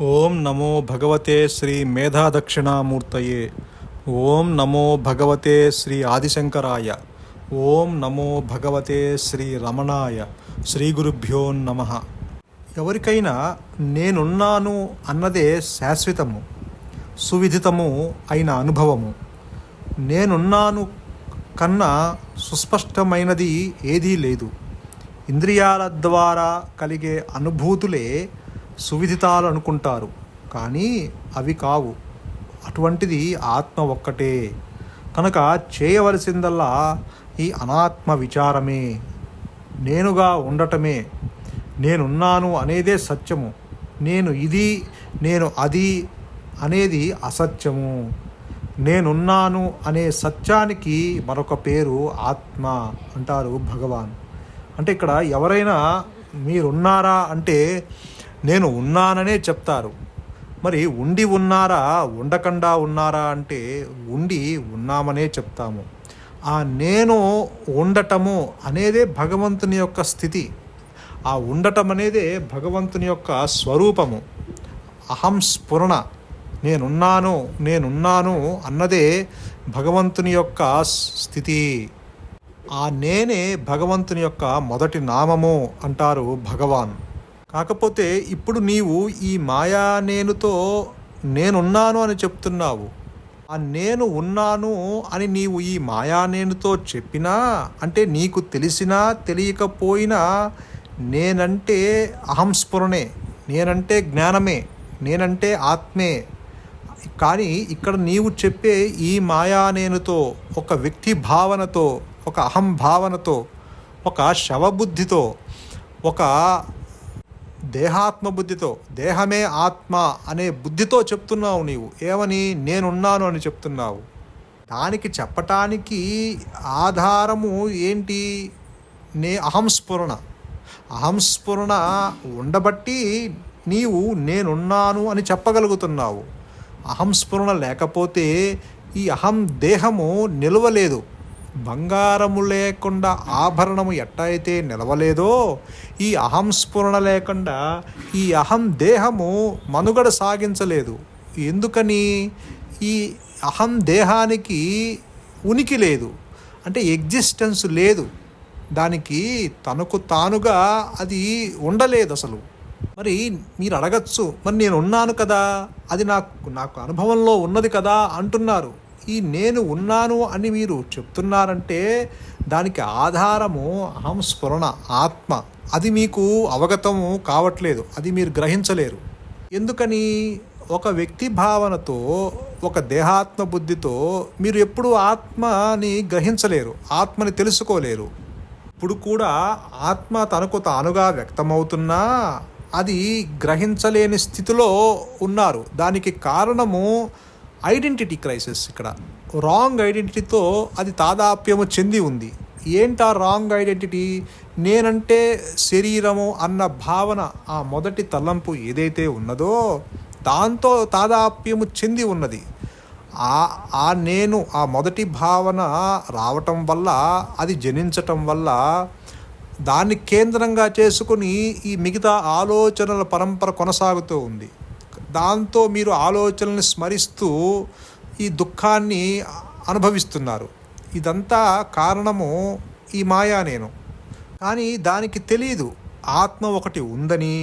ఓం నమో భగవతే శ్రీ మేధాదక్షిణామూర్తయే. ఓం నమో భగవతే శ్రీ ఆదిశంకరాయ. ఓం నమో భగవతే శ్రీ రమణాయ. శ్రీ గురుభ్యో నమః. ఎవరికైనా నేనున్నాను అన్నదే శాశ్వతము, సువిదితము అయిన అనుభవము. నేనున్నాను కన్నా సుస్పష్టమైనది ఏదీ లేదు. ఇంద్రియాల ద్వారా కలిగే అనుభూతులే సువిదితాలు అనుకుంటారు, కానీ అవి కావు. అటువంటిది ఆత్మ ఒక్కటే. కనుక చేయవలసిందల్లా ఈ అనాత్మ విచారమే, నేనుగా ఉండటమే. నేనున్నాను అనేదే సత్యము, నేను ఇది నేను అది అనేది అసత్యము. నేనున్నాను అనే సత్యానికి మరొక పేరు ఆత్మ అంటారు భగవాన్. అంటే ఇక్కడ ఎవరైనా మీరున్నారా అంటే నేను ఉన్నాననే చెప్తారు. మరి ఉండి ఉన్నారా, ఉండకుండా ఉన్నారా అంటే ఉండి ఉన్నామనే చెప్తాము. ఆ నేను ఉండటము అనేదే భగవంతుని యొక్క స్థితి. ఆ ఉండటం అనేదే భగవంతుని యొక్క స్వరూపము. అహం స్ఫురణ, నేనున్నాను అన్నదే భగవంతుని యొక్క స్థితి. ఆ నేనే భగవంతుని యొక్క మొదటి నామము అంటారు భగవాన్. కాకపోతే ఇప్పుడు నీవు ఈ మాయా నేనుతో నేనున్నాను అని చెప్తున్నావు. ఆ నేను ఉన్నాను అని నీవు ఈ మాయా నేనుతో చెప్పినా, అంటే నీకు తెలిసినా తెలియకపోయినా నేనంటే అహంస్ఫురణే, నేనంటే జ్ఞానమే, నేనంటే ఆత్మే. కానీ ఇక్కడ నీవు చెప్పే ఈ మాయా నేనుతో, ఒక వ్యక్తి భావనతో, ఒక అహం భావనతో, ఒక శవబుద్ధితో, ఒక దేహాత్మ బుద్ధితో, దేహమే ఆత్మ అనే బుద్ధితో చెప్తున్నావు. నీవు ఏమని నేనున్నాను అని చెప్తున్నావు. దానికి చెప్పటానికి ఆధారము ఏంటి? అహంస్ఫురణ. అహంస్ఫురణ ఉండబట్టి నీవు నేనున్నాను అని చెప్పగలుగుతున్నావు. అహంస్ఫురణ లేకపోతే ఈ అహం దేహము నిలవలేదు. బంగారము లేకుండా ఆభరణము ఎట్టయితే నిలవలేదో, ఈ అహం స్ఫురణ లేకుండా ఈ అహం దేహము మనుగడ సాగించలేదు. ఎందుకని? ఈ అహం దేహానికి ఉనికి లేదు, అంటే ఎగ్జిస్టెన్స్ లేదు. దానికి తనకు తానుగా అది ఉండలేదు అసలు. మరి మీరు అడగచ్చు, మరి నేను ఉన్నాను కదా, అది నాకు అనుభవంలో ఉన్నది కదా అంటున్నారు. ఈ నేను ఉన్నాను అని మీరు చెప్తున్నారంటే దానికి ఆధారము అహం స్ఫురణ, ఆత్మ. అది మీకు అవగతము కావట్లేదు, అది మీరు గ్రహించలేరు. ఎందుకని? ఒక వ్యక్తి భావనతో, ఒక దేహాత్మ బుద్ధితో మీరు ఎప్పుడు ఆత్మని గ్రహించలేరు, ఆత్మని తెలుసుకోలేరు. ఇప్పుడు కూడా ఆత్మ తనకు తానుగా వ్యక్తమవుతున్నా అది గ్రహించలేని స్థితిలో ఉన్నారు. దానికి కారణము ఐడెంటిటీ క్రైసిస్. ఇక్కడ రాంగ్ ఐడెంటిటీతో అది తాదాప్యము చెంది ఉంది. ఏంటా రాంగ్ ఐడెంటిటీ? నేనంటే శరీరము అన్న భావన, ఆ మొదటి తలంపు ఏదైతే ఉన్నదో దాంతో తాదాప్యము చెంది ఉన్నది. ఆ నేను, ఆ మొదటి భావన రావటం వల్ల, అది జనించటం వల్ల దాన్ని కేంద్రంగా చేసుకుని ఈ మిగతా ఆలోచనల పరంపర కొనసాగుతూ ఉంది. దాంతో మీరు ఆలోచనల్ని స్మరిస్తూ ఈ దుఃఖాన్ని అనుభవిస్తున్నారు. ఇదంతా కారణము ఈ మాయా నేను. కానీ దానికి తెలియదు ఆత్మ ఒకటి ఉందని,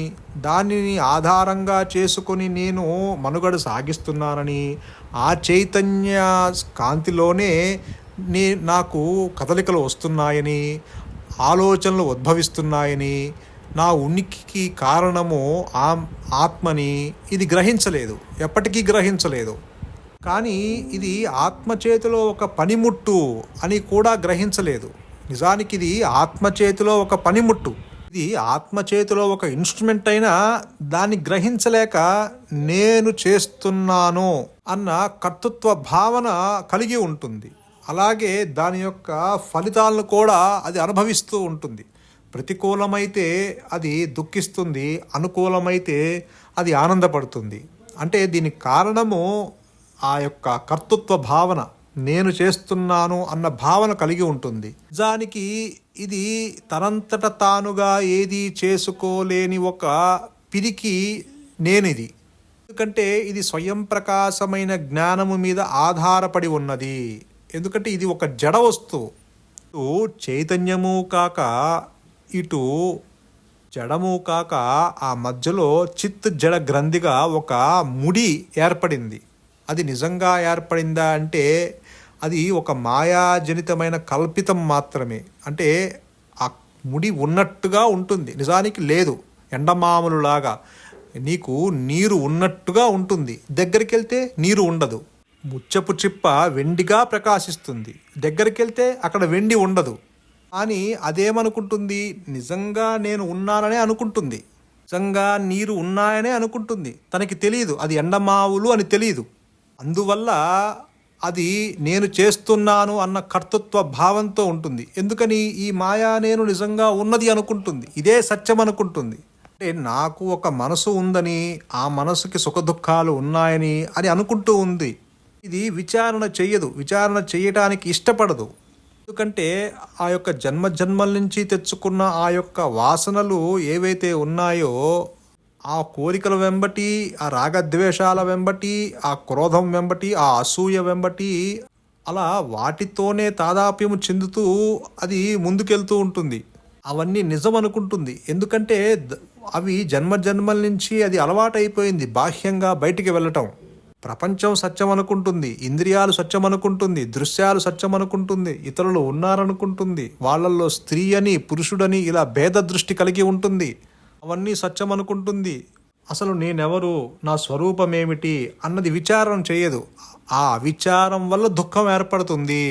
దానిని ఆధారంగా చేసుకొని నేను మనుగడ సాగిస్తున్నానని, ఆ చైతన్య కాంతిలోనే నాకు కదలికలు వస్తున్నాయని, ఆలోచనలు ఉద్భవిస్తున్నాయని, నా ఉనికికి కారణము ఆత్మని ఇది గ్రహించలేదు, ఎప్పటికీ గ్రహించలేదు. కానీ ఇది ఆత్మచేతిలో ఒక పనిముట్టు అని కూడా గ్రహించలేదు. నిజానికి ఇది ఆత్మచేతిలో ఒక పనిముట్టు, ఇది ఆత్మచేతిలో ఒక ఇన్స్ట్రుమెంట్ అయినా దాన్ని గ్రహించలేక నేను చేస్తున్నాను అన్న కర్తృత్వ భావన కలిగి ఉంటుంది. అలాగే దాని యొక్క ఫలితాలను కూడా అది అనుభవిస్తూ ఉంటుంది. ప్రతికూలమైతే అది దుఃఖిస్తుంది, అనుకూలమైతే అది ఆనందపడుతుంది. అంటే దీనికి కారణము ఆ యొక్క కర్తృత్వ భావన, నేను చేస్తున్నాను అన్న భావన కలిగి ఉంటుంది. నిజానికి ఇది తనంతట తానుగా ఏది చేసుకోలేని ఒక పిరికి నేనిది. ఎందుకంటే ఇది స్వయం ప్రకాశమైన జ్ఞానము మీద ఆధారపడి ఉన్నది. ఎందుకంటే ఇది ఒక జడ వస్తువు. ఇటు చైతన్యము కాక ఇటు జడము కాక ఆ మధ్యలో చిత్ జడ గ్రంథిగా ఒక ముడి ఏర్పడింది. అది నిజంగా ఏర్పడిందా అంటే అది ఒక మాయాజనితమైన కల్పితం మాత్రమే. అంటే ఆ ముడి ఉన్నట్టుగా ఉంటుంది, నిజానికి లేదు. ఎండమాములులాగా నీకు నీరు ఉన్నట్టుగా ఉంటుంది, దగ్గరికి వెళ్తే నీరు ఉండదు. ముచ్చపు చిప్ప వెండిగా ప్రకాశిస్తుంది, దగ్గరికి వెళ్తే అక్కడ వెండి ఉండదు. కానీ అదేమనుకుంటుంది, నిజంగా నేను ఉన్నాననే అనుకుంటుంది, నిజంగా నీరు ఉన్నాయనే అనుకుంటుంది. తనకి తెలియదు అది ఎండమావులు అని తెలియదు. అందువల్ల అది నేను చేస్తున్నాను అన్న కర్తృత్వ భావంతో ఉంటుంది. ఎందుకని ఈ మాయా నేను నిజంగా ఉన్నది అనుకుంటుంది, ఇదే సత్యం అనుకుంటుంది. అంటే నాకు ఒక మనసు ఉందని, ఆ మనసుకి సుఖదుఖాలు ఉన్నాయని అని అనుకుంటూ ఉంది. ఇది విచారణ చెయ్యదు, విచారణ చేయటానికి ఇష్టపడదు. ఎందుకంటే ఆ యొక్క జన్మల నుంచి తెచ్చుకున్న ఆ యొక్క వాసనలు ఏవైతే ఉన్నాయో, ఆ కోరికల వెంబటి, ఆ రాగద్వేషాల వెంబటి, ఆ క్రోధం వెంబటి, ఆ అసూయ వెంబటి, అలా వాటితోనే తాదాప్యము చెందుతూ అది ముందుకెళ్తూ ఉంటుంది. అవన్నీ నిజం అనుకుంటుంది. ఎందుకంటే అవి జన్మల నుంచి అది అలవాటైపోయింది బాహ్యంగా బయటికి వెళ్ళటం. ప్రపంచం సత్యం అనుకుంటుంది, ఇంద్రియాలు సత్యం అనుకుంటుంది, దృశ్యాలు సత్యం అనుకుంటుంది, ఇతరులు ఉన్నారనుకుంటుంది, వాళ్ళల్లో స్త్రీ అని పురుషుడని ఇలా భేద దృష్టి కలిగి ఉంటుంది. అవన్నీ సత్యం అనుకుంటుంది. అసలు నేనెవరు, నా స్వరూపం ఏమిటి అన్నది విచారం చేయదు. ఆ విచారం వల్ల దుఃఖం ఏర్పడుతుంది.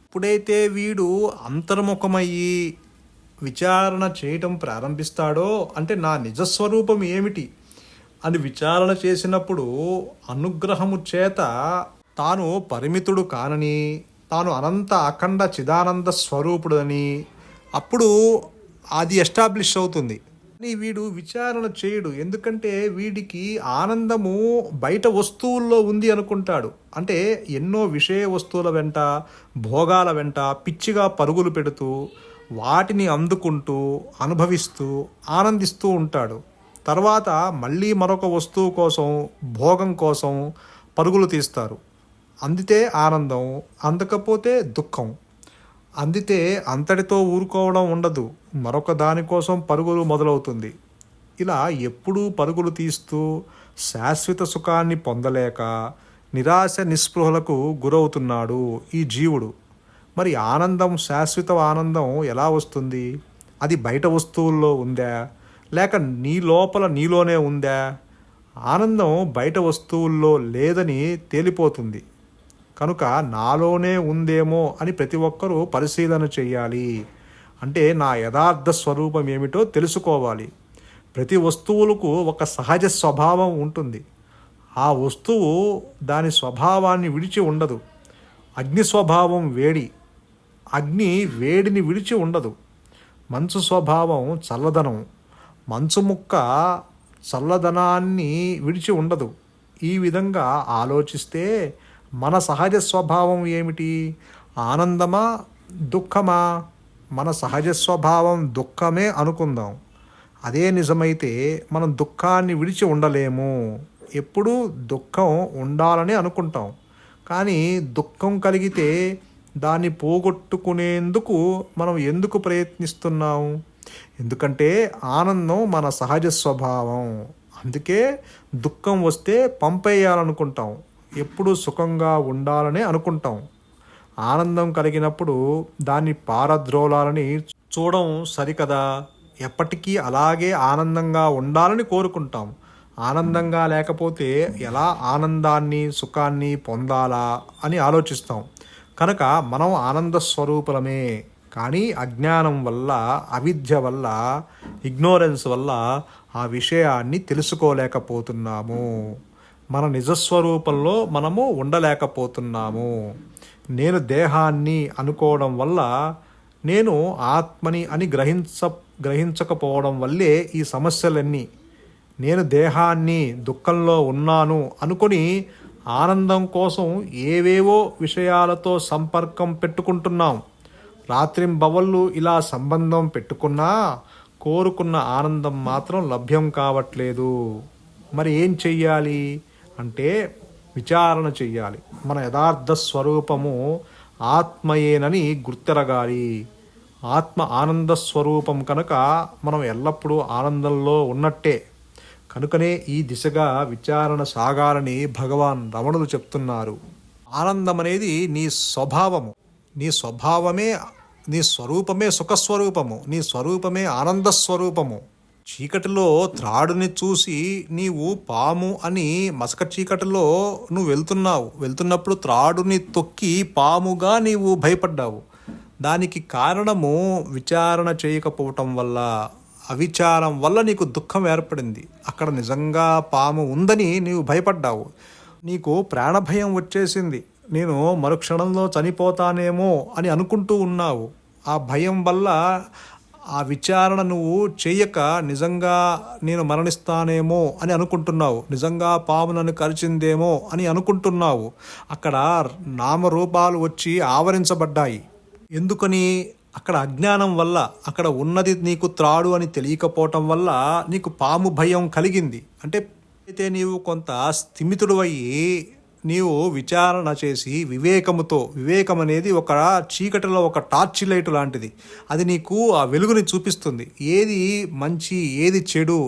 ఎప్పుడైతే వీడు అంతర్ముఖమయ్యి విచారణ చేయటం ప్రారంభిస్తాడో, అంటే నా నిజస్వరూపం ఏమిటి అని విచారణ చేసినప్పుడు అనుగ్రహము చేత తాను పరిమితుడు కానని, తాను అనంత అఖండ చిదానంద స్వరూపుడని అప్పుడు అది ఎస్టాబ్లిష్ అవుతుంది. కానీ వీడు విచారణ చేయడు. ఎందుకంటే వీడికి ఆనందము బయట వస్తువుల్లో ఉంది అనుకుంటాడు. అంటే ఎన్నో విషయ వస్తువుల వెంట, భోగాల వెంట పిచ్చిగా పరుగులు పెడుతూ వాటిని అందుకుంటూ అనుభవిస్తూ ఆనందిస్తూ ఉంటాడు. తర్వాత మళ్ళీ మరొక వస్తువు కోసం, భోగం కోసం పరుగులు తీస్తారు. అందితే ఆనందం, అందకపోతే దుఃఖం. అందితే అంతటితో ఊరుకోవడం ఉండదు, మరొక దానికోసం పరుగులు మొదలవుతుంది. ఇలా ఎప్పుడూ పరుగులు తీస్తూ శాశ్వత సుఖాన్ని పొందలేక నిరాశ నిస్పృహలకు గురవుతున్నాడు ఈ జీవుడు. మరి ఆనందం, శాశ్వత ఆనందం ఎలా వస్తుంది? అది బయట వస్తువుల్లో ఉందా, లేక నీ లోపల నీలోనే ఉందా? ఆనందం బయట వస్తువుల్లో లేదని తేలిపోతుంది. కనుక నాలోనే ఉందేమో అని ప్రతి ఒక్కరూ పరిశీలన చేయాలి. అంటే నా యథార్థ స్వరూపం ఏమిటో తెలుసుకోవాలి. ప్రతి వస్తువులకు ఒక సహజ స్వభావం ఉంటుంది. ఆ వస్తువు దాని స్వభావాన్ని విడిచి ఉండదు. అగ్ని స్వభావం వేడి, అగ్ని వేడిని విడిచి ఉండదు. మంచు స్వభావం చల్లదనం, మంచు ముక్క చల్లదనాన్ని విడిచి ఉండదు. ఈ విధంగా ఆలోచిస్తే మన సహజ స్వభావం ఏమిటి? ఆనందమా, దుఃఖమా? మన సహజ స్వభావం దుఃఖమే అనుకుందాం. అదే నిజమైతే మనం దుఃఖాన్ని విడిచి ఉండలేము. ఎప్పుడూ దుఃఖం ఉండాలని అనుకుంటాం. కానీ దుఃఖం కలిగితే దాన్ని పోగొట్టుకునేందుకు మనం ఎందుకు ప్రయత్నిస్తున్నాం? ఎందుకంటే ఆనందం మన సహజ స్వభావం. అందుకే దుఃఖం వస్తే పంపేయాలనుకుంటాం. ఎప్పుడు సుఖంగా ఉండాలని అనుకుంటాం. ఆనందం కలిగినప్పుడు దాన్ని పారద్రోలాలని చూడడం సరికదా? ఎప్పటికీ అలాగే ఆనందంగా ఉండాలని కోరుకుంటాం. ఆనందంగా లేకపోతే ఎలా ఆనందాన్ని, సుఖాన్ని పొందాలా అని ఆలోచిస్తాం. కనుక మనం ఆనంద స్వరూపులమే. కానీ అజ్ఞానం వల్ల, అవిద్య వల్ల, ఇగ్నోరెన్స్ వల్ల ఆ విషయాన్ని తెలుసుకోలేకపోతున్నాము. మన నిజస్వరూపంలో మనము ఉండలేకపోతున్నాము. నేను దేహాన్ని అనుకోవడం వల్ల, నేను ఆత్మని అని గ్రహించకపోవడం వల్లే ఈ సమస్యలన్నీ. నేను దేహాన్ని, దుఃఖంలో ఉన్నాను అనుకొని ఆనందం కోసం ఏవేవో విషయాలతో సంపర్కం పెట్టుకుంటున్నాం. రాత్రింబవళ్ళు ఇలా సంబంధం పెట్టుకున్నా కోరుకున్న ఆనందం మాత్రం లభ్యం కావట్లేదు. మరి ఏం చెయ్యాలి అంటే విచారణ చెయ్యాలి. మన యథార్థ స్వరూపము ఆత్మయేనని గుర్తెరగాలి. ఆత్మ ఆనంద స్వరూపం కనుక మనం ఎల్లప్పుడూ ఆనందంలో ఉన్నట్టే. కనుకనే ఈ దిశగా విచారణ సాగాలని భగవాన్ రమణులు చెప్తున్నారు. ఆనందం అనేది నీ స్వభావము. నీ స్వభావమే, నీ స్వరూపమే సుఖస్వరూపము, నీ స్వరూపమే ఆనంద స్వరూపము. చీకటిలో త్రాడుని చూసి నీవు పాము అని మసక చీకటిలో నువ్వు వెళ్తున్నప్పుడు త్రాడుని తొక్కి పాముగా నీవు భయపడ్డావు. దానికి కారణము విచారణ చేయకపోవటం వల్ల, అవిచారం వల్ల నీకు దుఃఖం ఏర్పడింది. అక్కడ నిజంగా పాము ఉందని నీవు భయపడ్డావు. నీకు ప్రాణభయం వచ్చేసింది. నేను మరుక్షణంలో చనిపోతానేమో అని అనుకుంటూ ఉన్నావు. ఆ భయం వల్ల ఆ విచారణ నువ్వు చేయక నిజంగా నేను మరణిస్తానేమో అని అనుకుంటున్నావు. నిజంగా పాము నన్ను కరిచిందేమో అని అనుకుంటున్నావు. అక్కడ నామరూపాలు వచ్చి ఆవరించబడ్డాయి. ఎందుకని? అక్కడ అజ్ఞానం వల్ల. అక్కడ ఉన్నది నీకు త్రాడు అని తెలియకపోవటం వల్ల నీకు పాము భయం కలిగింది. అంటే అయితే నీవు కొంత స్థిమితుడు అయ్యి నీవు విచారణ చేసి వివేకం అనేది ఒక చీకటిలో ఒక టార్చ్ లైట్ లాంటిది. అది నీకు ఆ వెలుగుని చూపిస్తుంది. ఏది మంచి, ఏది చెడు,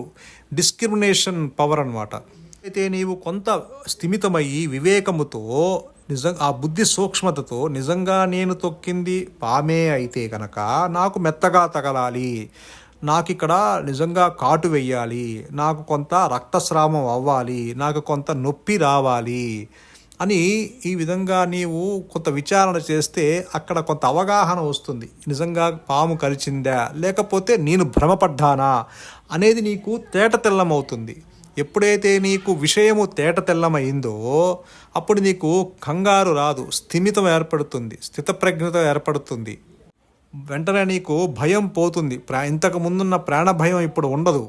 డిస్క్రిమినేషన్ పవర్ అన్నమాట. అయితే నీవు కొంత స్థిమితమయ్యి వివేకముతో ఆ బుద్ధి సూక్ష్మతతో నిజంగా నేను తొక్కింది పామే అయితే కనుక నాకు మెత్తగా తగలాలి, నాకు ఇక్కడ నిజంగా కాటు వెయ్యాలి, నాకు కొంత రక్తస్రావం అవ్వాలి, నాకు కొంత నొప్పి రావాలి అని ఈ విధంగా నీవు కొంత విచారణ చేస్తే అక్కడ కొంత అవగాహన వస్తుంది. నిజంగా పాము కరిచిందా లేకపోతే నేను భ్రమపడ్డానా అనేది నీకు తేటతెల్లమవుతుంది. ఎప్పుడైతే నీకు విషయము తేటతెల్లమైందో అప్పుడు నీకు కంగారు రాదు, స్థిమితం ఏర్పడుతుంది, స్థితప్రజ్ఞత ఏర్పడుతుంది. వెంటనే నీకు భయం పోతుంది. ఇంతకు ముందున్న ప్రాణ భయం ఇప్పుడు ఉండదు.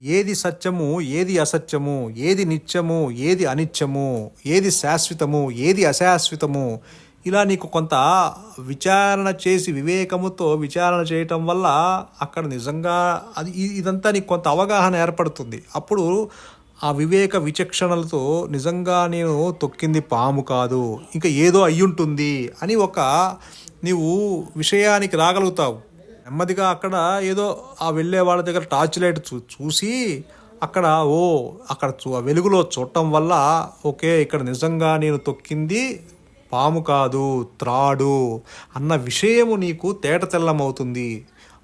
ఏది సత్యము, ఏది అసత్యము, ఏది నిత్యము, ఏది అనిత్యము, ఏది శాశ్వతము, ఏది అశాశ్వతము, ఇలా నీకు కొంత విచారణ చేసి వివేకముతో విచారణ చేయటం వల్ల అక్కడ నిజంగా ఇదంతా నీకు కొంత అవగాహన ఏర్పడుతుంది. అప్పుడు ఆ వివేక విచక్షణలతో నిజంగా నేను తొక్కింది పాము కాదు, ఇంకా ఏదో అయ్యుంటుంది అని నీవు విషయానికి రాగలుగుతావు. నెమ్మదిగా అక్కడ ఏదో ఆ వెళ్ళే వాళ్ళ దగ్గర టార్చ్ లైట్ చూసి అక్కడ అక్కడ వెలుగులో చూడటం వల్ల ఓకే, ఇక్కడ నిజంగా నేను తొక్కింది పాము కాదు, త్రాడు అన్న విషయము నీకు తేటతెల్లమవుతుంది.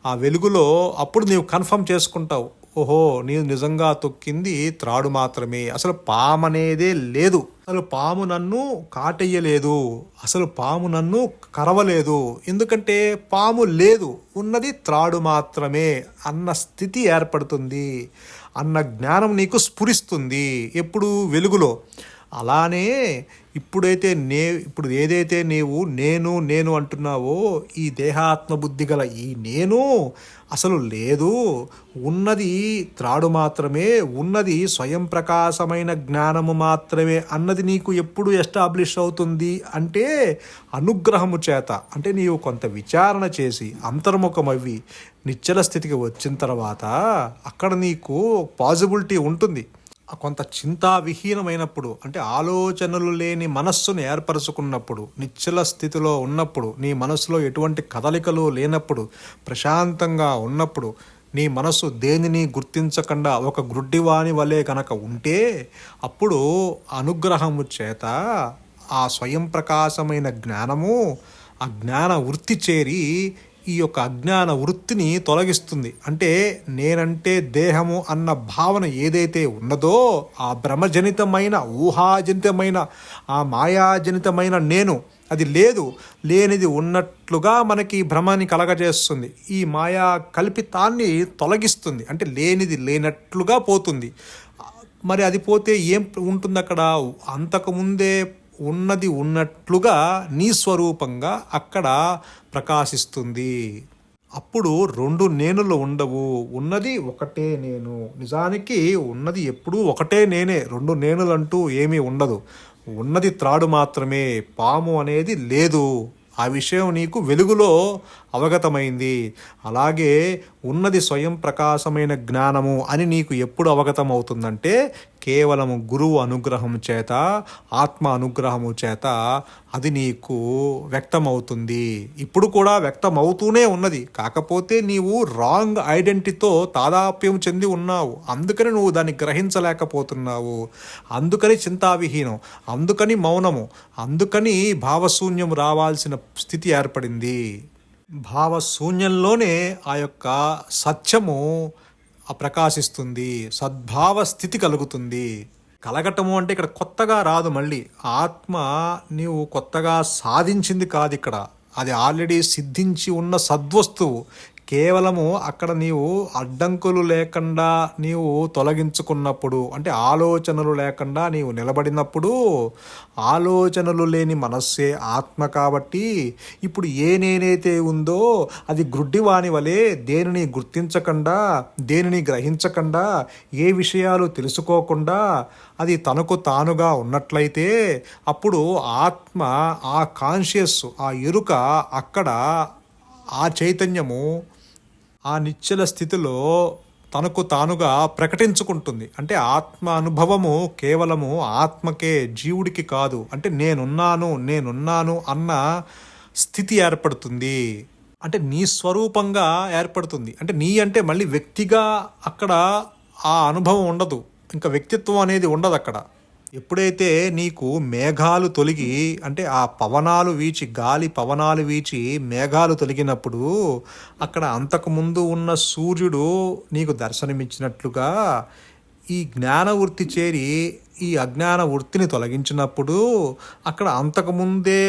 ఆ వెలుగులో అప్పుడు నీవు కన్ఫర్మ్ చేసుకుంటావు, ఓహో నేను నిజంగా తొక్కింది త్రాడు మాత్రమే, అసలు పాము అనేదే లేదు, అసలు పాము నన్ను కాటెయ్యలేదు, అసలు పాము నన్ను కరవలేదు, ఎందుకంటే పాము లేదు, ఉన్నది త్రాడు మాత్రమే అన్న స్థితి ఏర్పడుతుంది, అన్న జ్ఞానం నీకు స్ఫురిస్తుంది ఎప్పుడు వెలుగులో. అలానే ఇప్పుడు ఏదైతే నీవు నేను అంటున్నావో ఈ దేహాత్మ బుద్ధి గల ఈ నేను అసలు లేదు, ఉన్నది త్రాడు మాత్రమే, ఉన్నది స్వయం ప్రకాశమైన జ్ఞానము మాత్రమే అన్నది నీకు ఎప్పుడు ఎస్టాబ్లిష్ అవుతుంది అంటే అనుగ్రహము చేత. అంటే నీవు కొంత విచారణ చేసి అంతర్ముఖమవి నిశ్చల స్థితికి వచ్చిన తర్వాత అక్కడ నీకు పాజిబిలిటీ ఉంటుంది. కొంత చింతావిహీనమైనప్పుడు, అంటే ఆలోచనలు లేని మనస్సును ఏర్పరచుకున్నప్పుడు, నిశ్చల స్థితిలో ఉన్నప్పుడు, నీ మనసులో ఎటువంటి కదలికలు లేనప్పుడు, ప్రశాంతంగా ఉన్నప్పుడు, నీ మనసు దేనిని గుర్తించకుండా ఒక గ్రుడ్డివాని వలె కనుక ఉంటే అప్పుడు అనుగ్రహము చేత ఆ స్వయం ప్రకాశమైన జ్ఞానము, ఆ జ్ఞాన వృత్తి చేరి ఈ యొక్క అజ్ఞాన వృత్తిని తొలగిస్తుంది. అంటే నేనంటే దేహము అన్న భావన ఏదైతే ఉన్నదో ఆ భ్రమజనితమైన, ఊహాజనితమైన, ఆ మాయాజనితమైన నేను అది లేదు, లేనిది ఉన్నట్లుగా మనకి భ్రమని కలగజేస్తుంది. ఈ మాయా కల్పితాన్ని తొలగిస్తుంది. అంటే లేనిది లేనట్లుగా పోతుంది. మరి అది పోతే ఏం ఉంటుంది అక్కడ? అంతకుముందే ఉన్నది ఉన్నట్లుగా నీ స్వరూపంగా అక్కడ ప్రకాశిస్తుంది. అప్పుడు రెండు నేనులు ఉండవు, ఉన్నది ఒకటే నేను. నిజానికి ఉన్నది ఎప్పుడూ ఒకటే నేనే, రెండు నేనులంటూ ఏమీ ఉండదు. ఉన్నది త్రాడు మాత్రమే, పాము అనేది లేదు. ఆ విషయం నీకు వెలుగులో అవగతమైంది. అలాగే ఉన్నది స్వయం ప్రకాశమైన జ్ఞానము అని నీకు ఎప్పుడు అవగతం అవుతుందంటే కేవలము గురువు అనుగ్రహం చేత, ఆత్మ అనుగ్రహము చేత అది నీకు వ్యక్తమవుతుంది. ఇప్పుడు కూడా వ్యక్తమవుతూనే ఉన్నది. కాకపోతే నీవు రాంగ్ ఐడెంటిటీతో తాదాప్యం చెంది ఉన్నావు. అందుకని నువ్వు దాన్ని గ్రహించలేకపోతున్నావు. అందుకని చింతావిహీనం, అందుకని మౌనము, అందుకని భావశూన్యం రావాల్సిన స్థితి ఏర్పడింది. భావశూన్యంలోనే ఆ యొక్క సత్యము ప్రకాశిస్తుంది, సద్భావ స్థితి కలుగుతుంది. కలగటము అంటే ఇక్కడ కొత్తగా రాదు. మళ్ళీ ఆత్మ నీవు కొత్తగా సాధించింది కాదు. ఇక్కడ అది ఆల్రెడీ సిద్ధించి ఉన్న సద్వస్తువు. కేవలము అక్కడ నీవు అడ్డంకులు లేకుండా నీవు తొలగించుకున్నప్పుడు, అంటే ఆలోచనలు లేకుండా నీవు నిలబడినప్పుడు, ఆలోచనలు లేని మనస్సే ఆత్మ. కాబట్టి ఇప్పుడు ఏ నేనైతే ఉందో అది గ్రుడ్డివాని వలె దేనిని గుర్తించకుండా, దేనిని గ్రహించకుండా, ఏ విషయాలు తెలుసుకోకుండా అది తనకు తానుగా ఉన్నట్లయితే అప్పుడు ఆత్మ, ఆ కాన్షియస్, ఆ ఎరుక అక్కడ, ఆ చైతన్యము ఆ నిశ్చల స్థితిలో తనకు తానుగా ప్రకటించుకుంటుంది. అంటే ఆత్మ అనుభవము కేవలము ఆత్మకే, జీవుడికి కాదు. అంటే నేనున్నాను అన్న స్థితి ఏర్పడుతుంది. అంటే నీ స్వరూపంగా ఏర్పడుతుంది. అంటే నీ అంటే మళ్ళీ వ్యక్తిగా అక్కడ ఆ అనుభవం ఉండదు. ఇంకా వ్యక్తిత్వం అనేది ఉండదు అక్కడ. ఎప్పుడైతే నీకు మేఘాలు తొలగి, అంటే ఆ పవనాలు వీచి, గాలి పవనాలు వీచి మేఘాలు తొలగినప్పుడు అక్కడ అంతకుముందు ఉన్న సూర్యుడు నీకు దర్శనమిచ్చినట్లుగా ఈ జ్ఞానవృత్తి చేరి ఈ అజ్ఞాన వృత్తిని తొలగించినప్పుడు అక్కడ అంతకుముందే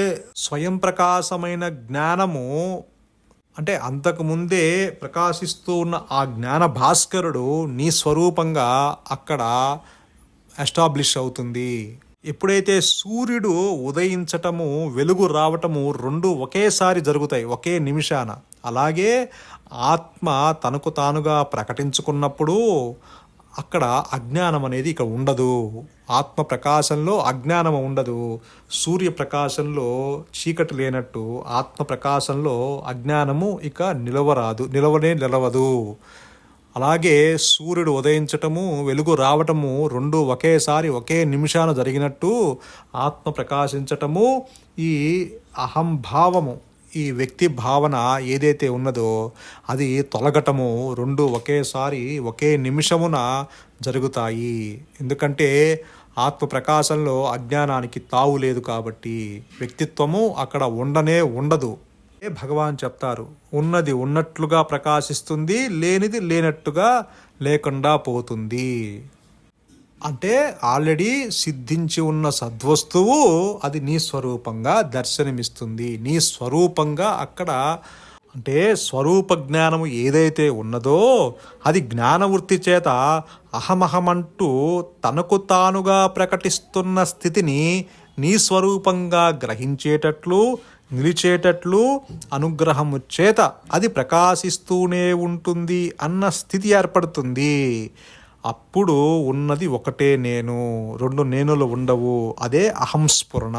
స్వయం ప్రకాశమైన జ్ఞానము, అంటే అంతకుముందే ప్రకాశిస్తూ ఉన్న ఆ జ్ఞాన భాస్కరుడు నీ స్వరూపంగా అక్కడ ఎస్టాబ్లిష్ అవుతుంది. ఎప్పుడైతే సూర్యుడు ఉదయించటము, వెలుగు రావటము రెండు ఒకేసారి జరుగుతాయి, ఒకే నిమిషాన, అలాగే ఆత్మ తనకు తానుగా ప్రకటించుకున్నప్పుడు అక్కడ అజ్ఞానం అనేది ఇక ఉండదు. ఆత్మ ప్రకాశంలో అజ్ఞానం ఉండదు. సూర్యప్రకాశంలో చీకటి లేనట్టు ఆత్మ ప్రకాశంలో అజ్ఞానము ఇక నిలవదు. అలాగే సూర్యుడు ఉదయించటము, వెలుగు రావటము రెండు ఒకేసారి ఒకే నిమిషాన జరిగినట్టు ఆత్మ ప్రకాశించటము, ఈ అహంభావము, ఈ వ్యక్తి భావన ఏదైతే ఉన్నదో అది తొలగటము రెండు ఒకేసారి ఒకే నిమిషమున జరుగుతాయి. ఎందుకంటే ఆత్మ ప్రకాశంలో అజ్ఞానానికి తావు లేదు కాబట్టి వ్యక్తిత్వము అక్కడ ఉండదు. భగవాన్ చెప్తారు, ఉన్నది ఉన్నట్లుగా ప్రకాశిస్తుంది, లేనిది లేనట్టుగా లేకుండా పోతుంది. అంటే ఆల్రెడీ సిద్ధించి ఉన్న సద్వస్తువు అది నీ స్వరూపంగా దర్శనమిస్తుంది. నీ స్వరూపంగా అక్కడ, అంటే స్వరూప జ్ఞానము ఏదైతే ఉన్నదో అది జ్ఞానవృత్తి చేత అహమహమంటూ తనకు తానుగా ప్రకటిస్తున్న స్థితిని నీ స్వరూపంగా గ్రహించేటట్లు, నిలిచేటట్లు అనుగ్రహము చేత అది ప్రకాశిస్తూనే ఉంటుంది అన్న స్థితి ఏర్పడుతుంది. అప్పుడు ఉన్నది ఒకటే నేను, రెండు నేనులు ఉండవు. అదే అహంస్ఫురణ,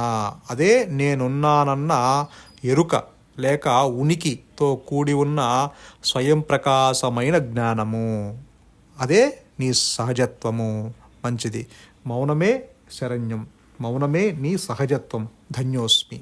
అదే నేనున్నానన్న ఎరుక లేక ఉనికితో కూడి ఉన్న స్వయం ప్రకాశమైన జ్ఞానము. అదే నీ సహజత్వము. మంచిది. మౌనమే శరణ్యం, మౌనమే నీ సహజత్వం. ధన్యోస్మి.